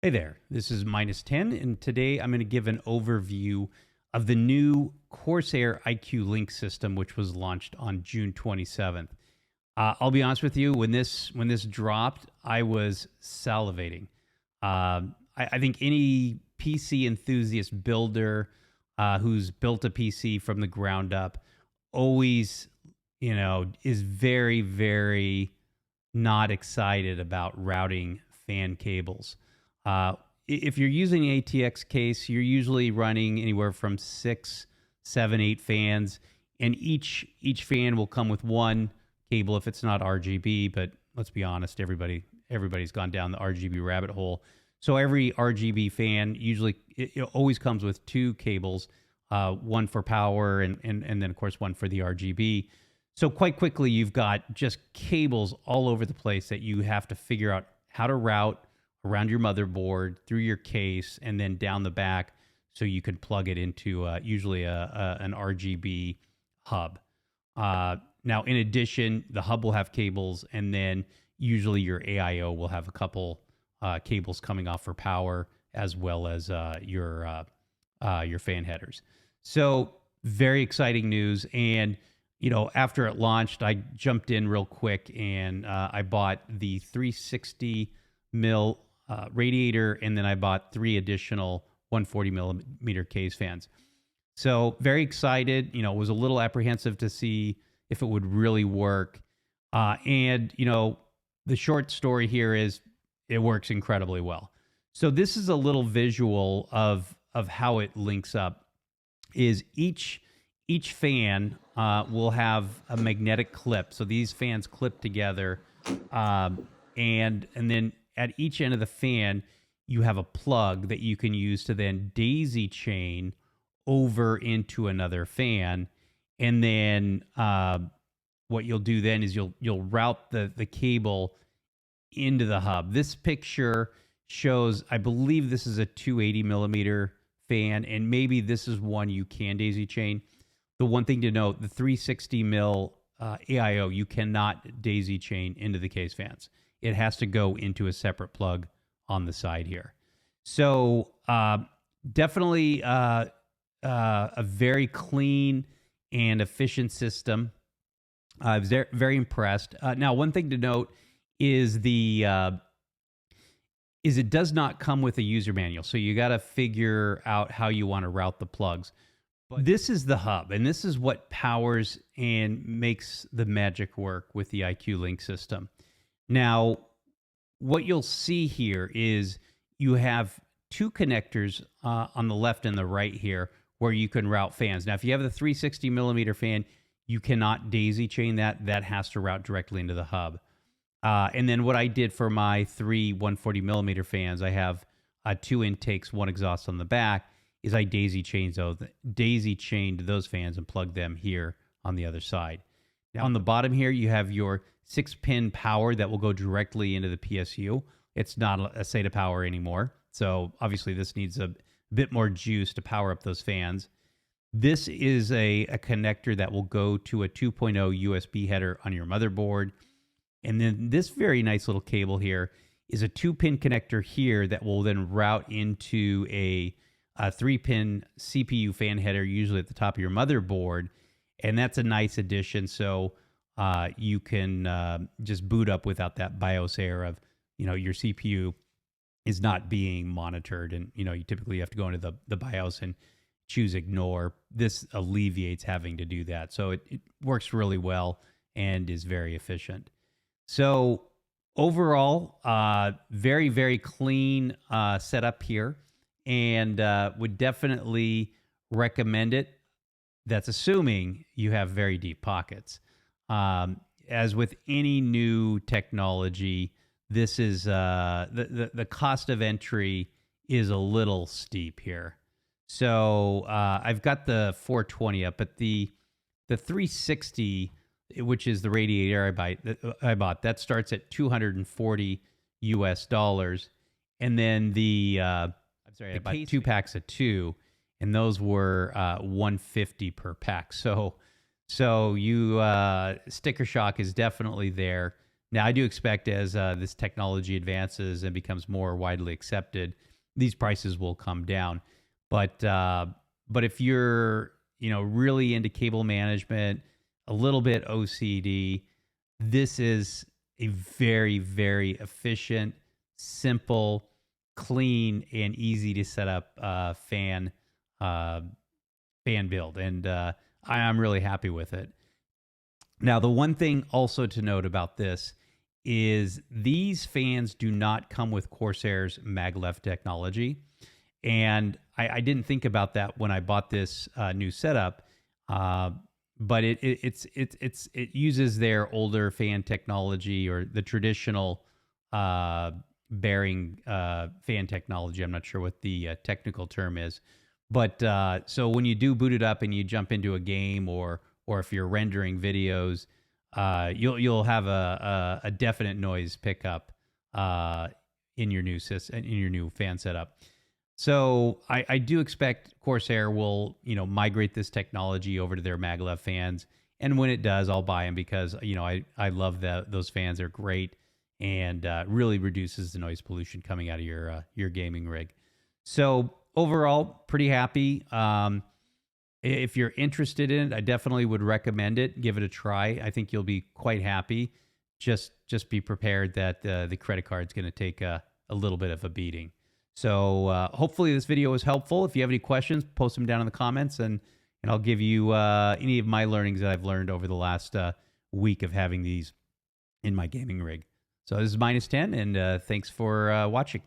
Hey there, this is Minus 10, and today I'm going to give an overview of the new Corsair iCUE Link system, which was launched on June 27th. I'll be honest with you, when this dropped, I was salivating. I think any PC enthusiast builder who's built a PC from the ground up always, is very, very not excited about routing fan cables. If you're using an ATX case, you're usually running anywhere from 6, 7, 8 fans, and each fan will come with one cable if it's not RGB. But let's be honest, everybody's gone down the RGB rabbit hole. So every RGB fan usually it always comes with two cables, one for power and then of course one for the RGB. So quite quickly you've got just cables all over the place that you have to figure out how to route around your motherboard, through your case, and then down the back so you can plug it into usually an RGB hub. Now, in addition, the hub will have cables, and then usually your AIO will have a couple cables coming off for power, as well as your fan headers. So very exciting news. And, after it launched, I jumped in real quick and I bought the 360 mil radiator, and then I bought 3 additional 140 millimeter case fans. So very excited. Was a little apprehensive to see if it would really work. And the short story here is it works incredibly well. So this is a little visual of how it links up. Is each fan will have a magnetic clip. So these fans clip together, and then at each end of the fan, you have a plug that you can use to then daisy chain over into another fan. And then what you'll do then is you'll route the cable into the hub. This picture shows, I believe this is a 280 millimeter fan, and maybe this is one you can daisy chain. The one thing to note, the 360 mil AIO, you cannot daisy chain into the case fans. It has to go into a separate plug on the side here. So definitely a very clean and efficient system. I was very impressed. Now, one thing to note is it does not come with a user manual. So you got to figure out how you want to route the plugs. But this is the hub, and this is what powers and makes the magic work with the iCUE Link system. Now, what you'll see here is you have 2 connectors on the left and the right here where you can route fans. Now, if you have the 360 millimeter fan, you cannot daisy chain that. That has to route directly into the hub. And then what I did for my 3 140 millimeter fans, I have 2 intakes, 1 exhaust on the back, is I daisy chained those fans and plugged them here on the other side. Now, on the bottom here, you have your 6-pin power that will go directly into the PSU. It's not a SATA power anymore. So obviously this needs a bit more juice to power up those fans. This is a connector that will go to a 2.0 USB header on your motherboard. And then this very nice little cable here is a 2-pin connector here that will then route into a 3-pin CPU fan header, usually at the top of your motherboard. And that's a nice addition. So you can just boot up without that BIOS error of, your CPU is not being monitored. And, you typically have to go into the BIOS and choose ignore. This alleviates having to do that. So it works really well and is very efficient. So overall, very, very clean setup here, and would definitely recommend it. That's assuming you have very deep pockets. As with any new technology, this is the cost of entry is a little steep here. So I've got the 420 up, but the 360, which is the radiator I bought, that starts at $240 US, and then I bought 2 packs of 2, and those were $150 per pack. So you sticker shock is definitely there. Now, I do expect as this technology advances and becomes more widely accepted, these prices will come down. But if you're really into cable management, a little bit OCD, this is a very, very efficient, simple, clean, and easy to set up uh, fan build, and I'm really happy with it. Now, the one thing also to note about this is these fans do not come with Corsair's maglev technology. And I didn't think about that when I bought this new setup, but it uses their older fan technology, or the traditional bearing fan technology. I'm not sure what the technical term is, but so when you do boot it up and you jump into a game, or if you're rendering videos, you'll have a definite noise pickup in your new fan setup. So I do expect Corsair will migrate this technology over to their maglev fans, and when it does, I'll buy them because I love those fans. They're great, and really reduces the noise pollution coming out of your gaming rig. So overall, pretty happy. If you're interested in it, I definitely would recommend it. Give it a try. I think you'll be quite happy. Just be prepared that the credit card's going to take a little bit of a beating. So hopefully this video was helpful. If you have any questions, post them down in the comments, and I'll give you any of my learnings that I've learned over the last week of having these in my gaming rig. So this is -10, and thanks for watching.